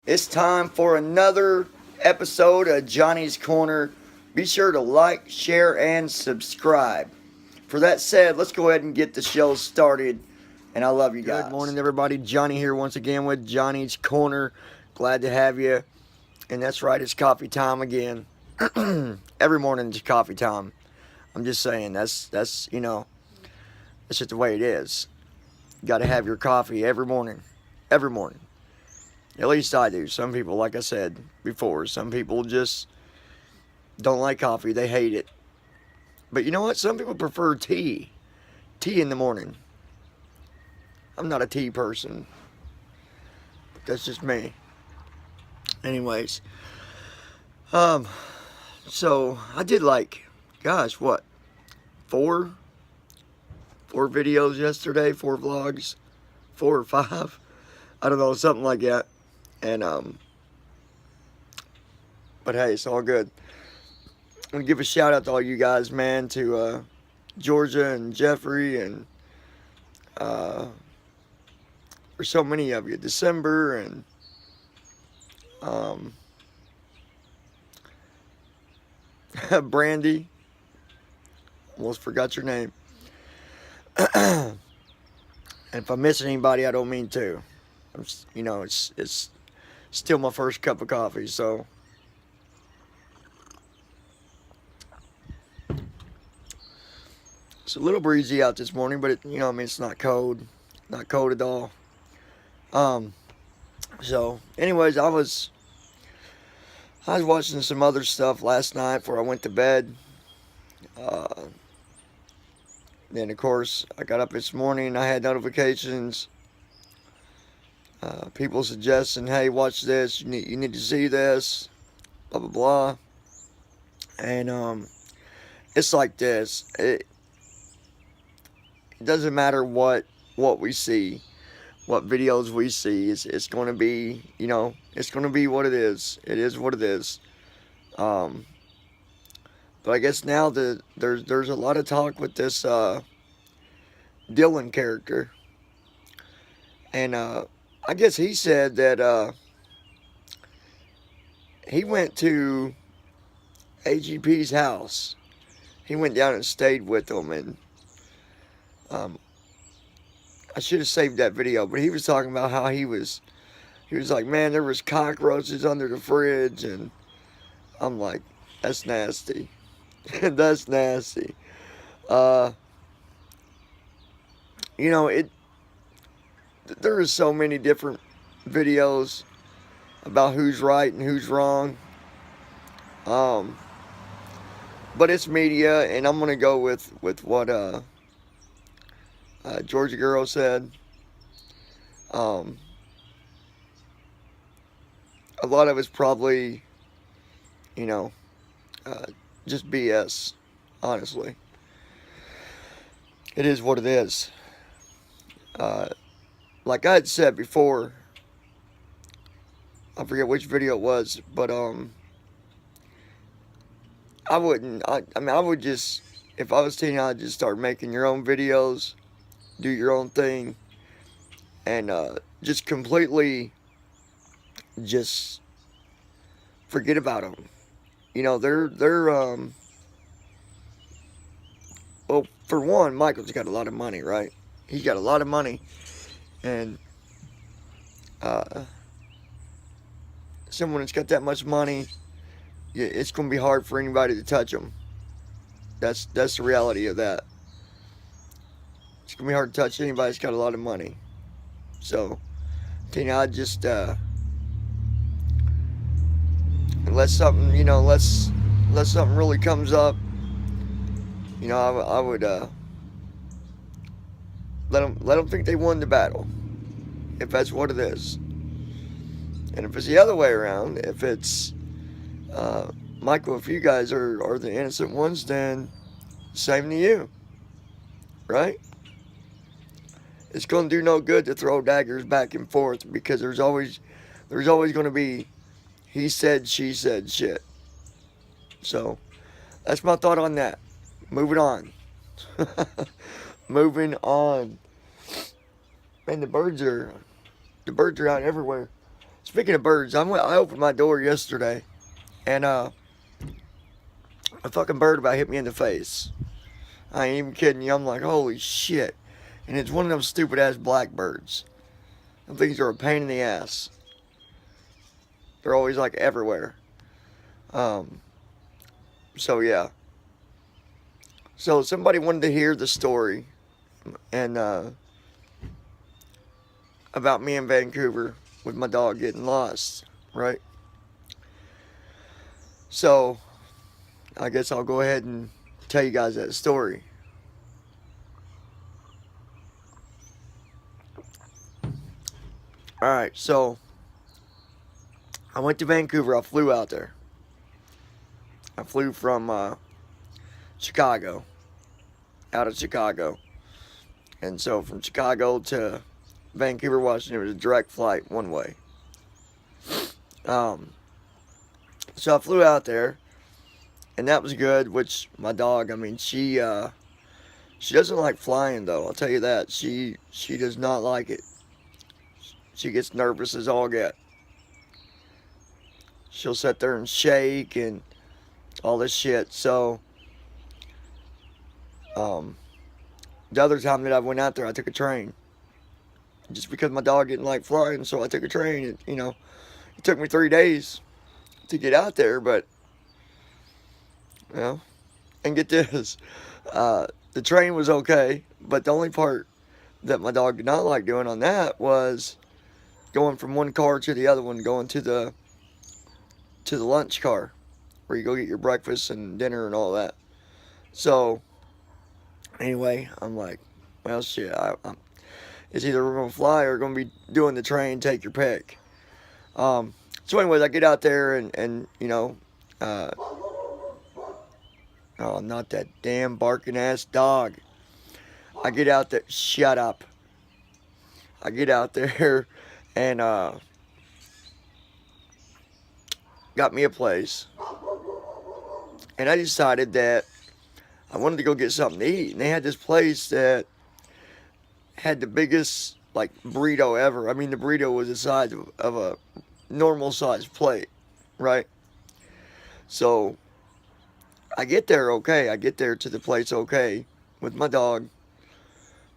It's time for another episode of Johnny's Corner. Be sure to like, share, and subscribe. For that said, let's go ahead and get the show started. And I love you guys. Good morning, everybody. Johnny here once again with Johnny's Corner. Glad to have you. And that's right, it's coffee time again. Every morning it's coffee time. I'm just saying, that's that's just the way it is. You got to have your coffee every morning. Every morning. At least I do. Some people, like I said before, some people just don't like coffee. They hate it. But you know what? Some people prefer tea. Tea in the morning. I'm not a tea person. That's just me. Anyways. So I did gosh, what? Four videos yesterday, 4 vlogs, 4 or 5. I don't know, something like that. And, but hey, it's all good. I'm going to give a shout out to all you guys, man, to, Georgia and Jeffrey and, for so many of you, December and, Brandy. Almost forgot your name. And if I miss anybody, I don't mean to. It's still my first cup of coffee, so it's a little breezy out this morning, but it's not cold at all. So anyways, I was watching some other stuff last night before I went to bed. Then of course I got up this morning. I had notifications. People suggesting, hey, watch this. You need to see this. Blah blah blah. And it's like this. It doesn't matter what we see, what videos we see. It's going to be, it's going to be what it is. It is what it is. But I guess now there's a lot of talk with this Dylan character, and I guess he said that he went to AGP's house. He went down and stayed with them, and I should have saved that video, but he was talking about how he was like, man, there was cockroaches under the fridge, and I'm like, that's nasty. That's nasty. There is so many different videos about who's right and who's wrong. But it's media, and I'm gonna go with what Georgia Girl said. A lot of it's probably, just BS, honestly. It is what it is. Like I had said before, I forget which video it was, but I wouldn't, I would just, if I was Tina, I'd just start making your own videos, do your own thing, and just completely just forget about them. Well, for one, Michael's got a lot of money, right? He's got a lot of money, and someone that's got that much money, it's going to be hard for anybody to touch him. That's the reality of that. It's going to be hard to touch anybody that's got a lot of money. So, Tina, I'd just, unless something really comes up, I would, let them think they won the battle, if that's what it is. And if it's the other way around, if it's, Michael, if you guys are the innocent ones, then same to you, right? It's going to do no good to throw daggers back and forth, because there's always going to be he said, she said shit. So that's my thought on that. Moving on. Moving on. Man, the birds are out everywhere. Speaking of birds, I opened my door yesterday, and a fucking bird about hit me in the face. I ain't even kidding you. I'm like, holy shit. And it's one of them stupid ass blackbirds. Them things are a pain in the ass. They're always like everywhere. So yeah. So somebody wanted to hear the story, and about me in Vancouver with my dog getting lost, right? So I guess I'll go ahead and tell you guys that story. Alright, so I went to Vancouver. I flew out there. I flew from Chicago, out of Chicago. And so from Chicago to Vancouver, Washington, it was a direct flight, one way. So I flew out there, and that was good, which my dog, I mean, she doesn't like flying, though, I'll tell you that. She does not like it. She gets nervous as all get. She'll sit there and shake and all this shit. So, the other time that I went out there, I took a train. Just because my dog didn't like flying, so I took a train. It took me 3 days to get out there, but, and get this, the train was okay, but the only part that my dog did not like doing on that was going from one car to the other one, going to the lunch car, where you go get your breakfast and dinner and all that. So, anyway, I'm like, well, shit, it's either we're going to fly or we're going to be doing the train, take your pick. So anyways, I get out there and oh, not that damn barking ass dog. I get out there, shut up. I get out there and got me a place. And I decided that I wanted to go get something to eat. And they had this place that had the biggest, like, burrito ever. I mean, the burrito was the size of a normal sized plate, right? So I get there okay. I get there to the place okay with my dog.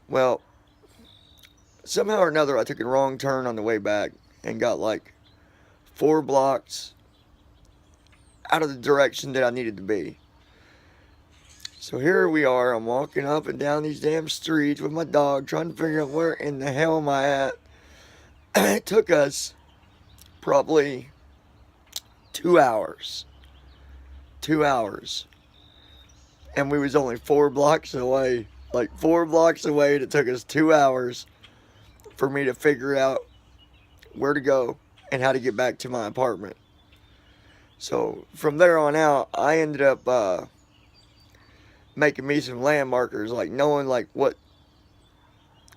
Well, somehow or another, I took a wrong turn on the way back and got like 4 blocks out of the direction that I needed to be. So here we are. I'm walking up and down these damn streets with my dog, trying to figure out where in the hell am I at. It took us probably 2 hours. 2 hours. And we was only 4 blocks away. Like 4 blocks away, and it took us 2 hours for me to figure out where to go and how to get back to my apartment. So from there on out, I ended up making me some landmarkers, like knowing like what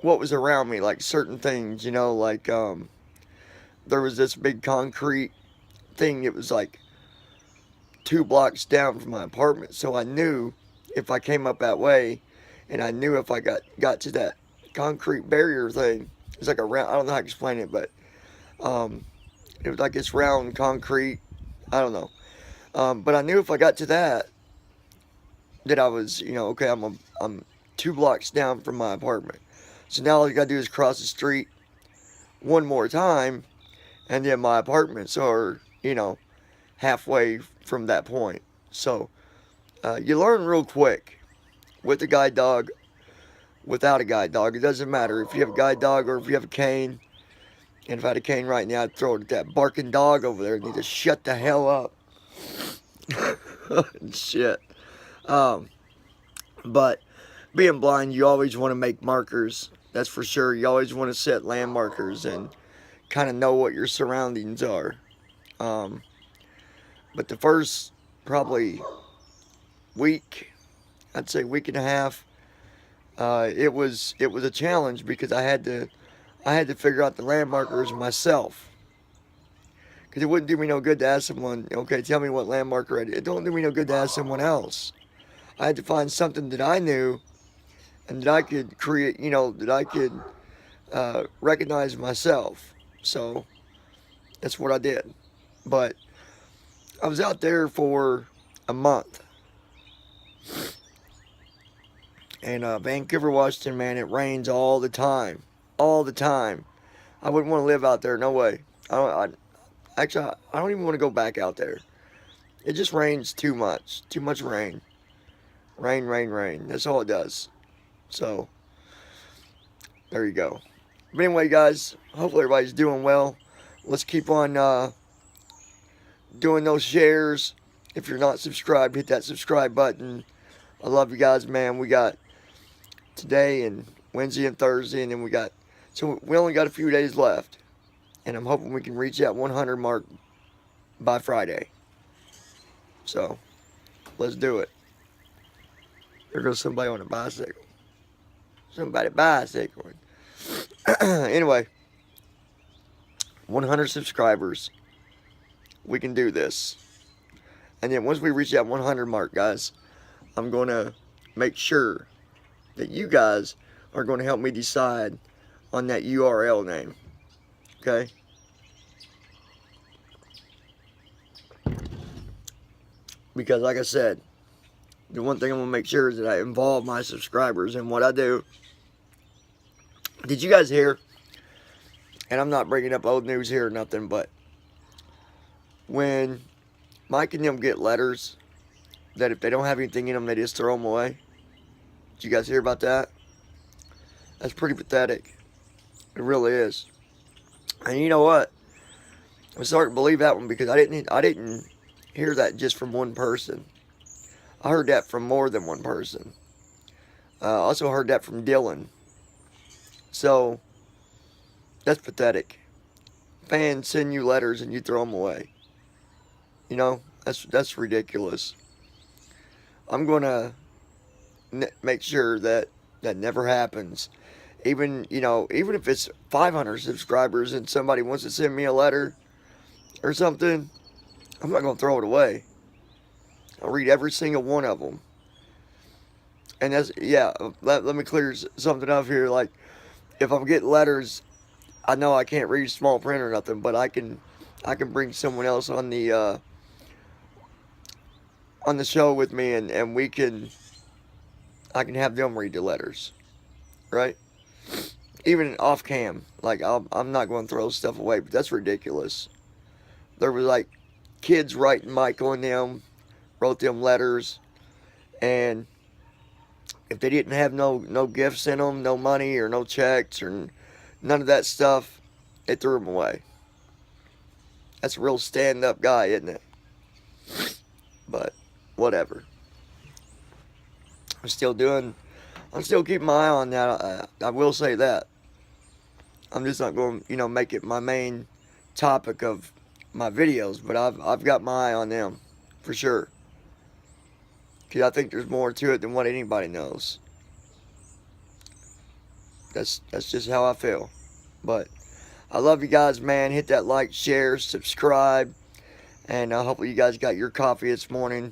was around me, like certain things, like there was this big concrete thing. It was like 2 blocks down from my apartment, so I knew if I came up that way, and I knew if I got to that concrete barrier thing, it's like a round, I don't know how to explain it, but it was like this round concrete, I don't know, but I knew if I got to that I was, okay, I'm 2 blocks down from my apartment. So now all I gotta do is cross the street one more time, and then my apartments are, halfway from that point. So you learn real quick with a guide dog, without a guide dog. It doesn't matter if you have a guide dog or if you have a cane. And if I had a cane right now, I'd throw it at that barking dog over there and need to shut the hell up. Shit. But being blind, you always want to make markers. That's for sure. You always want to set landmarkers and kind of know what your surroundings are. But the first probably week, I'd say week and a half, it was a challenge because I had to figure out the landmarkers myself. Because it wouldn't do me no good to ask someone, okay, tell me what landmarker I did. It don't do me no good to ask someone else. I had to find something that I knew and that I could create, that I could recognize myself. So, That's what I did. But I was out there for a month. And Vancouver, Washington, man, it rains all the time. All the time. I wouldn't want to live out there. No way. Actually, I don't even want to go back out there. It just rains too much. Too much rain. Rain, rain, rain. That's all it does. So, there you go. But anyway, guys, hopefully everybody's doing well. Let's keep on doing those shares. If you're not subscribed, hit that subscribe button. I love you guys, man. We got today and Wednesday and Thursday, and then so we only got a few days left. And I'm hoping we can reach that 100 mark by Friday. So, let's do it. There goes somebody on a bicycle. Somebody bicycling. Anyway, 100 subscribers. We can do this. And then once we reach that 100 mark, guys, I'm going to make sure that you guys are going to help me decide on that URL name. Okay? Because like I said, the one thing I'm going to make sure is that I involve my subscribers in what I do. Did you guys hear? And I'm not bringing up old news here or nothing, but when Mike and them get letters that if they don't have anything in them, they just throw them away. Did you guys hear about that? That's pretty pathetic. It really is. And you know what? I'm starting to believe that one because I didn't hear that just from one person. I heard that from more than one person. I also heard that from Dylan. So, that's pathetic. Fans send you letters and you throw them away. You know, that's ridiculous. I'm going to make sure that never happens. Even if it's 500 subscribers and somebody wants to send me a letter or something, I'm not going to throw it away. I'll read every single one of them. And that's, yeah, let me clear something up here. Like, if I'm getting letters, I know I can't read small print or nothing, but I can bring someone else on the show with me, and I can have them read the letters, right? Even off cam, like I'm not going to throw stuff away, but that's ridiculous. There was like kids writing Michael and them, wrote them letters, and if they didn't have no gifts in them, no money or no checks or none of that stuff, they threw them away. That's a real stand-up guy, isn't it? But whatever. I'm still keeping my eye on that. I will say that. I'm just not going to, make it my main topic of my videos, but I've got my eye on them for sure. Because I think there's more to it than what anybody knows. That's just how I feel. But I love you guys, man. Hit that like, share, subscribe. And hopefully you guys got your coffee this morning.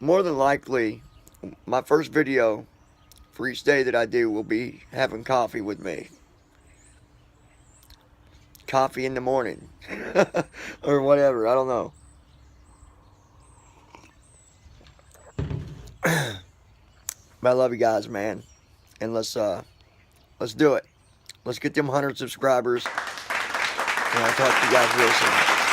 More than likely, my first video for each day that I do will be having coffee with me. Coffee in the morning. Or whatever. I don't know. But I love you guys, man. And let's do it. Let's get them 100 subscribers. And I'll talk to you guys real soon.